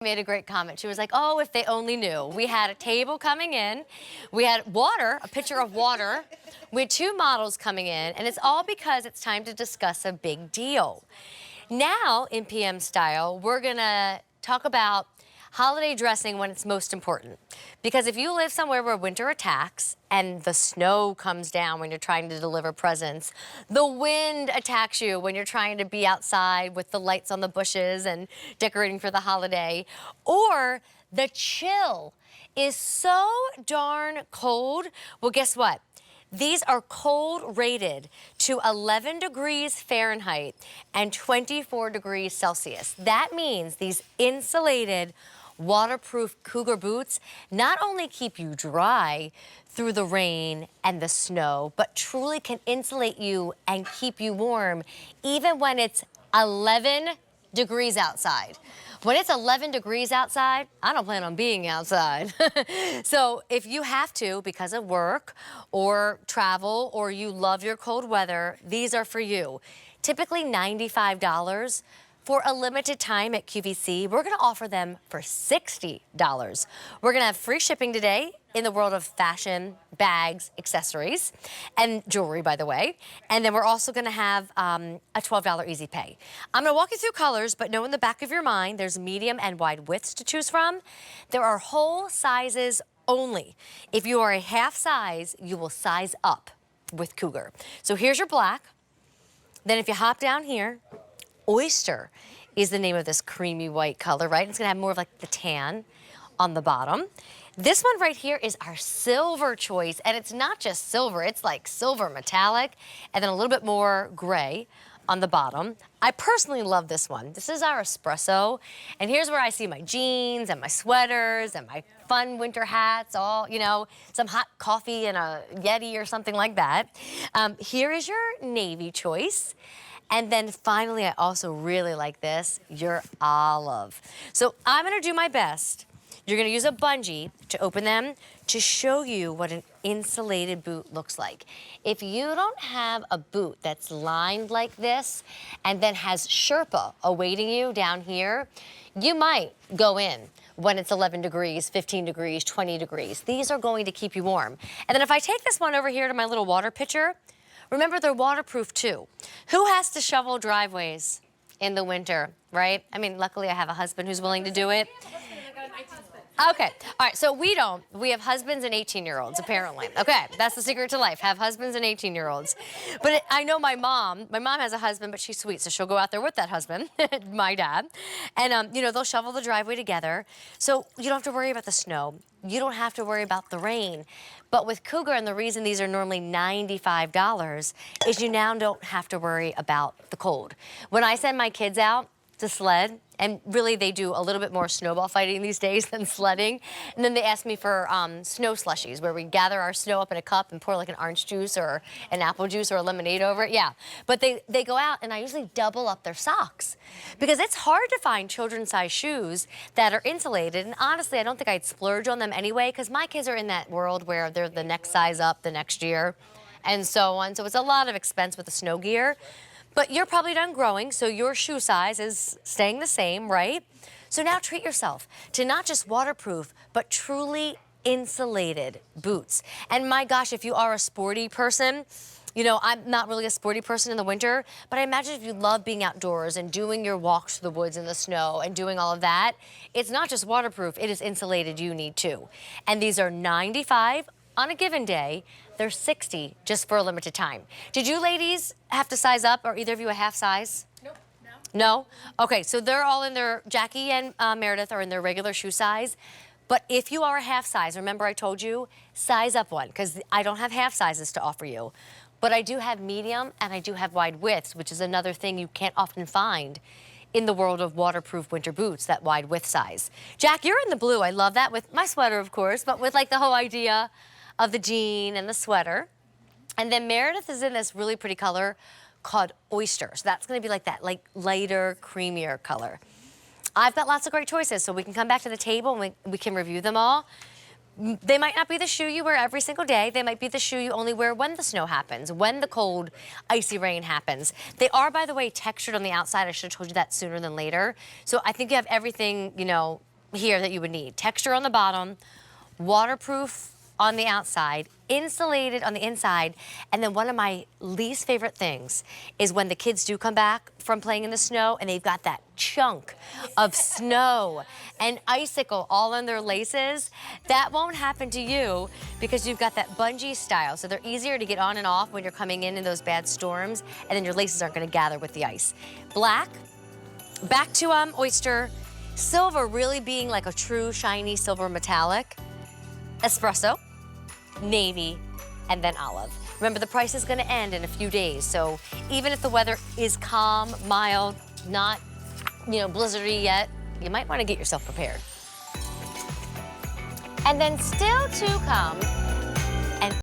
Made a great comment. She was like, oh, if they only knew. We had a table coming in. We had water, a pitcher of water. We had 2 models coming in, and it's all because it's time to discuss a big deal. Now, in PM Style, we're gonna talk about holiday dressing when it's most important. Because if you live somewhere where winter attacks and the snow comes down when you're trying to deliver presents, the wind attacks you when you're trying to be outside with the lights on the bushes and decorating for the holiday, or the chill is so darn cold, well, guess what? These are cold rated to 11 degrees Fahrenheit and 24 degrees Celsius. That means these insulated, waterproof Cougar boots not only keep you dry through the rain and the snow, but truly can insulate you and keep you warm even when it's 11 degrees outside. When it's 11 degrees outside, I don't plan on being outside. So if you have to because of work or travel or you love your cold weather, these are for you. Typically $95. For a limited time at QVC, we're gonna offer them for $60. We're gonna have free shipping today in the world of fashion, bags, accessories, and jewelry, by the way. And then we're also gonna have a $12 easy pay. I'm gonna walk you through colors, but know in the back of your mind, there's medium and wide widths to choose from. There are whole sizes only. If you are a half size, you will size up with Cougar. So here's your black. Then if you hop down here, Oyster is the name of this creamy white color, right? It's gonna have more of like the tan on the bottom. This one right here is our silver choice, and it's not just silver, it's like silver metallic, and then a little bit more gray on the bottom. I personally love this one. This is our espresso, and here's where I see my jeans and my sweaters and my fun winter hats, all, you know, some hot coffee and a Yeti or something like that. Here is your navy choice. And then finally, I also really like this, your olive. So I'm gonna do my best. You're gonna use a bungee to open them to show you what an insulated boot looks like. If you don't have a boot that's lined like this and then has Sherpa awaiting you down here, you might go in when it's 11 degrees, 15 degrees, 20 degrees. These are going to keep you warm. And then if I take this one over here to my little water pitcher, remember, they're waterproof too. Who has to shovel driveways in the winter, right? I mean, luckily I have a husband who's willing to do it. Okay, all right, so we don't. We have husbands and 18-year-olds, apparently. Okay, that's the secret to life, have husbands and 18-year-olds. But I know my mom has a husband, but she's sweet, so she'll go out there with that husband, my dad. And, you know, they'll shovel the driveway together. So you don't have to worry about the snow. You don't have to worry about the rain. But with Cougar, and the reason these are normally $95 is you now don't have to worry about the cold. When I send my kids out to sled, and really they do a little bit more snowball fighting these days than sledding, and then they ask me for snow slushies, where we gather our snow up in a cup and pour like an orange juice or an apple juice or a lemonade over it, yeah. But they go out, and I usually double up their socks, because it's hard to find children's-size shoes that are insulated, and honestly, I don't think I'd splurge on them anyway, because my kids are in that world where they're the next size up the next year, and so on, so it's a lot of expense with the snow gear. But you're probably done growing, so your shoe size is staying the same, right? So now treat yourself to not just waterproof, but truly insulated boots. And my gosh, if you are a sporty person, you know, I'm not really a sporty person in the winter, but I imagine if you love being outdoors and doing your walks through the woods in the snow and doing all of that, it's not just waterproof, it is insulated you need too. And these are $95 on a given day. They're $60 just for a limited time. Did you ladies have to size up, or either of you a half size? Nope. No? Okay, so they're all in their, Jackie and Meredith are in their regular shoe size. But if you are a half size, remember I told you, size up one, because I don't have half sizes to offer you. But I do have medium and I do have wide widths, which is another thing you can't often find in the world of waterproof winter boots, that wide width size. Jack, you're in the blue. I love that, with my sweater, of course, but with like the whole idea of the jean and the sweater. And then Meredith is in this really pretty color called Oyster. So that's gonna be like that, like lighter, creamier color. I've got lots of great choices, so we can come back to the table and we can review them all. They might not be the shoe you wear every single day. They might be the shoe you only wear when the snow happens, when the cold, icy rain happens. They are, by the way, textured on the outside. I should have told you that sooner than later. So I think you have everything, you know, here that you would need. Texture on the bottom, waterproof on the outside, insulated on the inside, and then one of my least favorite things is when the kids do come back from playing in the snow and they've got that chunk of snow and icicle all on their laces. That won't happen to you because you've got that bungee style, so they're easier to get on and off when you're coming in those bad storms, and then your laces aren't gonna gather with the ice. Black, back to oyster, silver really being like a true shiny silver metallic, espresso, navy, and then olive. Remember, the price is gonna end in a few days, so even if the weather is calm, mild, not, blizzardy yet, you might wanna get yourself prepared. And then still to come,